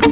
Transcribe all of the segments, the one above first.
As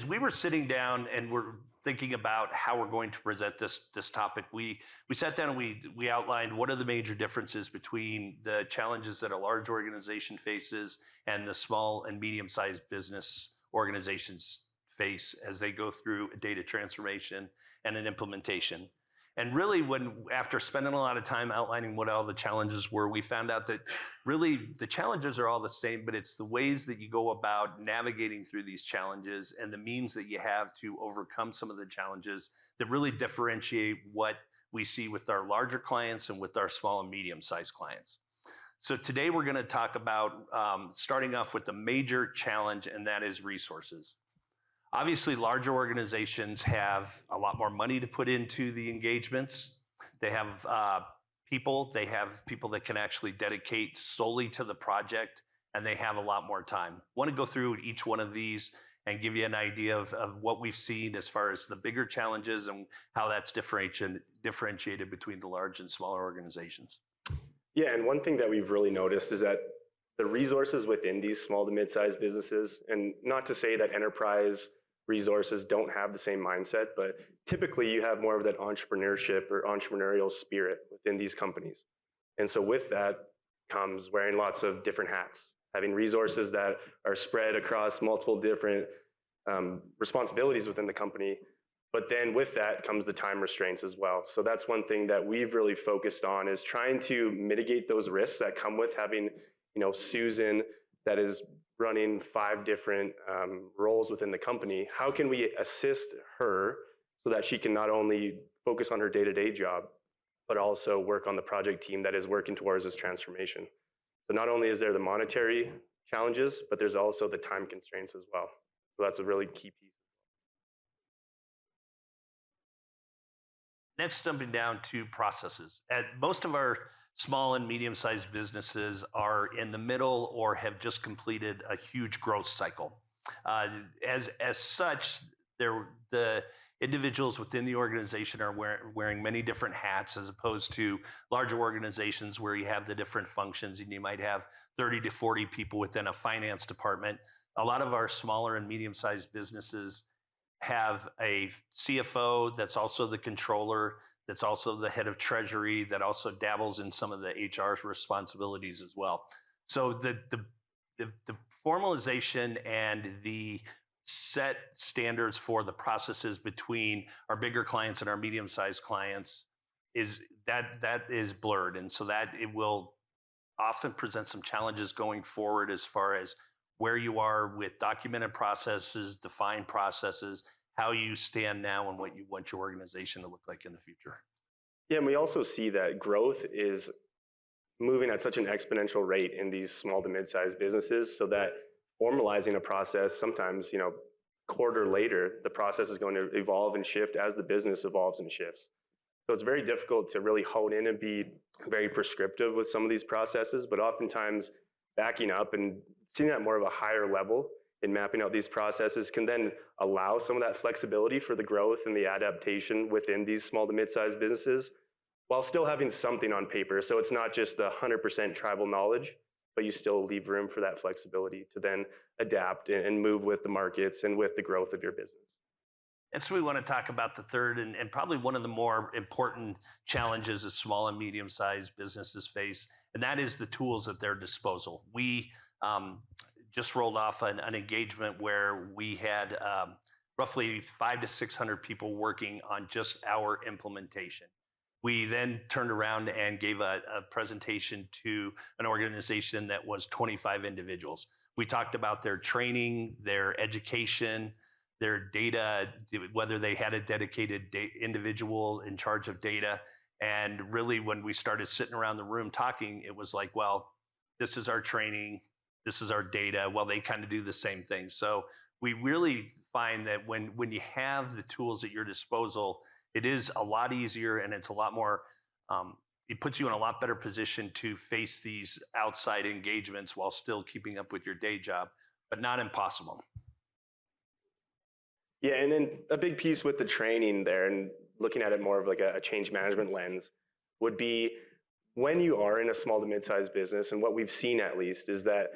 we were sitting down and we're thinking about how we're going to present this topic, we sat down and we outlined what are the major differences between the challenges that a large organization faces and the small and medium-sized business organizations face as they go through a data transformation and an implementation. And really, after spending a lot of time outlining what all the challenges were, we found out that really the challenges are all the same, but it's the ways that you go about navigating through these challenges and the means that you have to overcome some of the challenges that really differentiate what we see with our larger clients and with our small and medium-sized clients. So today we're going to talk about starting off with the major challenge, and that is resources. Obviously, larger organizations have a lot more money to put into the engagements. They have people that can actually dedicate solely to the project, and they have a lot more time. I want to go through each one of these and give you an idea of what we've seen as far as the bigger challenges and how that's differentiated between the large and smaller organizations. Yeah, and one thing that we've really noticed is that the resources within these small to mid-sized businesses, and not to say that enterprise resources don't have the same mindset, but typically you have more of that entrepreneurship or entrepreneurial spirit within these companies. And so with that comes wearing lots of different hats, having resources that are spread across multiple different responsibilities within the company. But then with that comes the time restraints as well. So that's one thing that we've really focused on, is trying to mitigate those risks that come with having, Susan that is running 5 different roles within the company. How can we assist her so that she can not only focus on her day-to-day job, but also work on the project team that is working towards this transformation? So not only is there the monetary challenges, but there's also the time constraints as well. So that's a really key piece. Next, jumping down to processes. Most of our small and medium-sized businesses are in the middle or have just completed a huge growth cycle. As such, the individuals within the organization are wearing many different hats, as opposed to larger organizations where you have the different functions and you might have 30 to 40 people within a finance department. A lot of our smaller and medium-sized businesses have a CFO that's also the controller, that's also the head of treasury, that also dabbles in some of the HR responsibilities as well. So the formalization and the set standards for the processes between our bigger clients and our medium-sized clients is blurred, and so that it will often present some challenges going forward as far as where you are with documented processes, defined processes, how you stand now, and what you want your organization to look like in the future. Yeah, and we also see that growth is moving at such an exponential rate in these small to mid-sized businesses, so that formalizing a process, sometimes, quarter later, the process is going to evolve and shift as the business evolves and shifts. So it's very difficult to really hone in and be very prescriptive with some of these processes, but oftentimes backing up and seeing at more of a higher level in mapping out these processes can then allow some of that flexibility for the growth and the adaptation within these small to mid-sized businesses, while still having something on paper. So it's not just the 100% tribal knowledge, but you still leave room for that flexibility to then adapt and move with the markets and with the growth of your business. And so we want to talk about the third and probably one of the more important challenges that small and medium-sized businesses face, and that is the tools at their disposal. We just rolled off an engagement where we had roughly 500 to 600 people working on just our implementation. We then turned around and gave a presentation to an organization that was 25 individuals. We talked about their training, their education, their data, whether they had a dedicated individual in charge of data. And really, when we started sitting around the room talking, it was like, well, this is our training, this is our data. Well, they kind of do the same thing. So we really find that when you have the tools at your disposal, it is a lot easier, and it's a lot more, it puts you in a lot better position to face these outside engagements while still keeping up with your day job, but not impossible. Yeah, and then a big piece with the training there and looking at it more of like a change management lens would be when you are in a small to mid-sized business, and what we've seen at least is that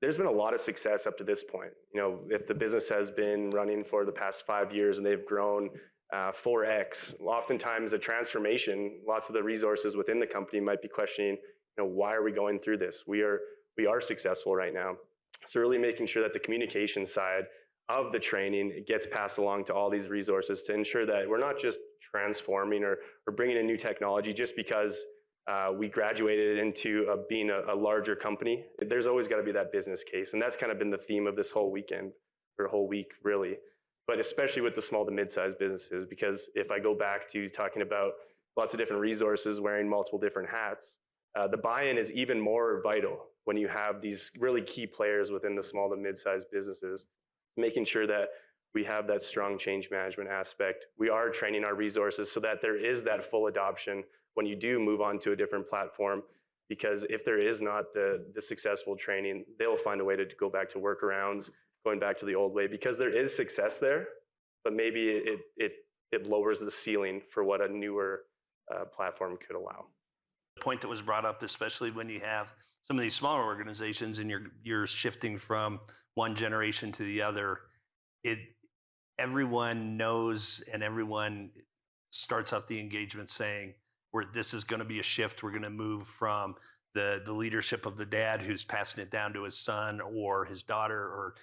there's been a lot of success up to this point. You know, if the business has been running for the past 5 years and they've grown 4x, oftentimes a transformation, lots of the resources within the company might be questioning, you know, why are we going through this? We are successful right now. So really making sure that the communication side of the training gets passed along to all these resources to ensure that we're not just transforming or bringing in new technology just because we graduated into being a larger company. There's always got to be that business case. And that's kind of been the theme of this whole weekend, or whole week, really. But especially with the small to mid-sized businesses, because if I go back to talking about lots of different resources wearing multiple different hats, the buy-in is even more vital when you have these really key players within the small to mid-sized businesses, making sure that we have that strong change management aspect. We are training our resources so that there is that full adoption when you do move on to a different platform, because if there is not the successful training, they'll find a way to go back to workarounds, going back to the old way, because there is success there, but maybe it lowers the ceiling for what a newer platform could allow. The point that was brought up, especially when you have some of these smaller organizations and you're shifting from one generation to the other, it everyone knows and everyone starts off the engagement saying, this is going to be a shift. We're going to move from the leadership of the dad who's passing it down to his son or his daughter or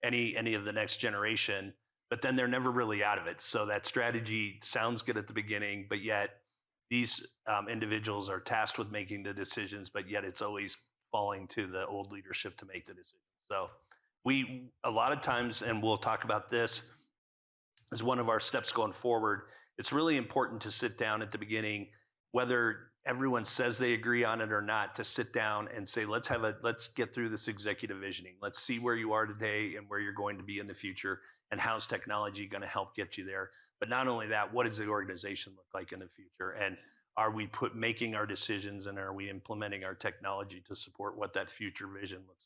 any of the next generation, but then they're never really out of it. So that strategy sounds good at the beginning, but yet these individuals are tasked with making the decisions, but yet it's always falling to the old leadership to make the decisions. So we, a lot of times, and we'll talk about this as one of our steps going forward, it's really important to sit down at the beginning, whether everyone says they agree on it or not, to sit down and say, let's get through this executive visioning. Let's see where you are today and where you're going to be in the future, and how's technology going to help get you there. But not only that, what does the organization look like in the future? And are we making our decisions, and are we implementing our technology to support what that future vision looks like?